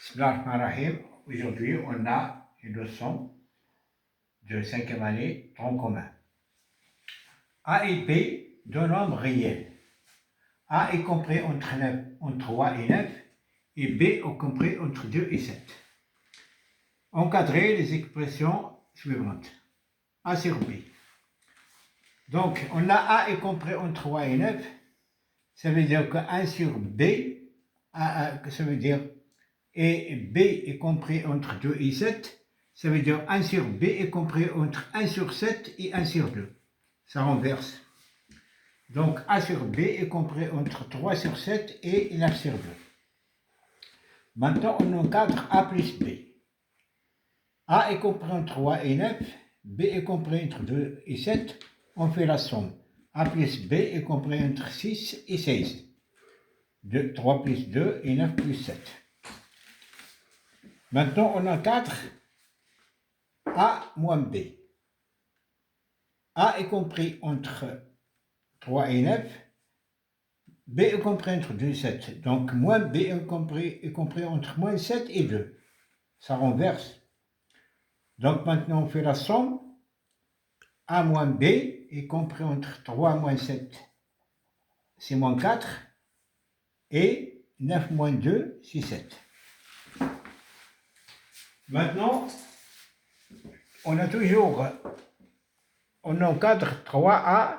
Bismillahirrahmanirrahim. Aujourd'hui, on a une leçon de 5e année, tronc commun. A et B, deux nombres réels. A est compris entre 3 et 9, et B est compris entre 2 et 7. Encadrez les expressions suivantes. A sur B. Donc, on a A est compris entre 3 et 9, ça veut dire que 1 sur B, ça veut dire et B est compris entre 2 et 7, ça veut dire 1 sur B est compris entre 1 sur 7 et 1 sur 2. Ça renverse. Donc A sur B est compris entre 3 sur 7 et 9 sur 2. Maintenant, on encadre A plus B. A est compris entre 3 et 9, B est compris entre 2 et 7. On fait la somme. A plus B est compris entre 6 et 16. 3 plus 2 et 9 plus 7. Maintenant, on encadre A moins B. A est compris entre 3 et 9. B est compris entre 2 et 7. Donc, moins B est compris entre moins 7 et 2. Ça renverse. Donc, maintenant, on fait la somme. A moins B est compris entre 3 moins 7, c'est moins 4. Et 9 moins 2, c'est 7. Maintenant, on encadre 3A,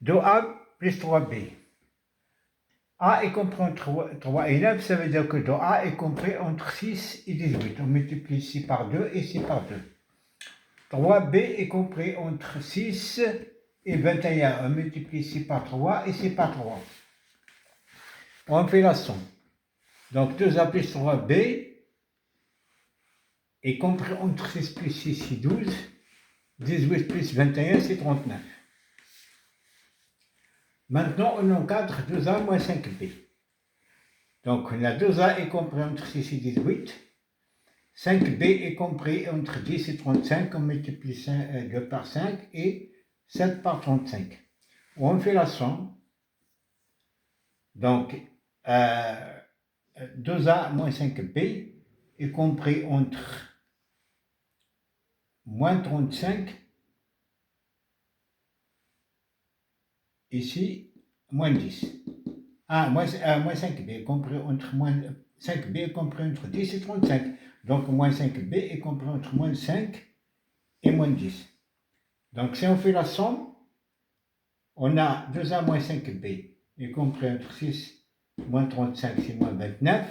2A plus 3B. A est compris entre 3 et 9, ça veut dire que 2A est compris entre 6 et 18. On multiplie ici par 2 et ici par 2. 3B est compris entre 6 et 21. On multiplie ici par 3 et ici par 3. On fait la somme. Donc 2A plus 3B est compris entre 6 plus 6, c'est 12. 18 plus 21, c'est 39. Maintenant, on encadre 2A moins 5B. Donc, la 2A est compris entre 6 et 18. 5B est compris entre 10 et 35. On multiplie 2 par 5 et 7 par 35. On fait la somme. Donc, 2A moins 5B est compris entre moins 35, ici, moins 10. Moins 5B est compris entre 5B est compris entre 10 et 35. Donc, moins 5B est compris entre moins 5 et moins 10. Donc, si on fait la somme, on a 2A moins 5B est compris entre 6 moins 35, c'est moins 29.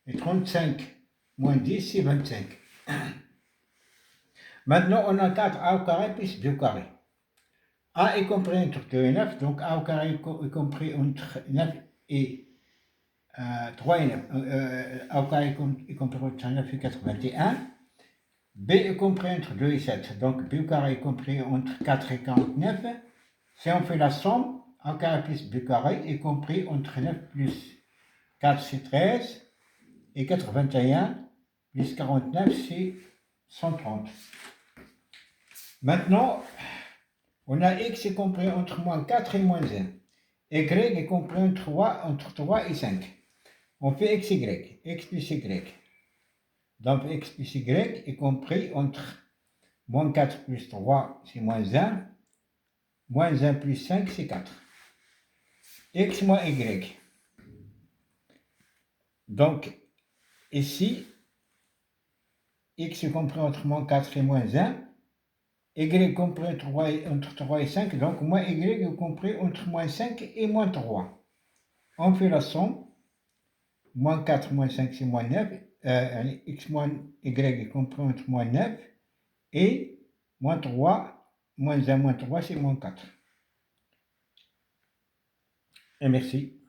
Et 35 moins 10, c'est 25. Maintenant, on encadre A au carré plus B au carré. A est compris entre 2 et 9, donc A au carré est compris entre 9 et 3 et 9. A au carré est compris entre 9 et 81. B est compris entre 2 et 7, donc B au carré est compris entre 4 et 49. Si on fait la somme, A au carré plus B au carré est compris entre 9 plus 4, c'est 13. Et 81 plus 49, c'est 130. Maintenant, on a X est compris entre moins 4 et moins 1. Y est compris entre 3 et 5. On fait XY, X plus Y. Donc X plus Y est compris entre moins 4 plus 3, c'est moins 1. Moins 1 plus 5, c'est 4. X moins Y. Donc, ici, X est compris entre moins 4 et moins 1. Y est compris entre 3 et 5, donc moins Y est compris entre moins 5 et moins 3. On fait la somme. Moins 4 moins 5, c'est moins 9. X moins Y est compris entre moins 9 et moins 3. Moins 1 moins 3, c'est moins 4. Et merci.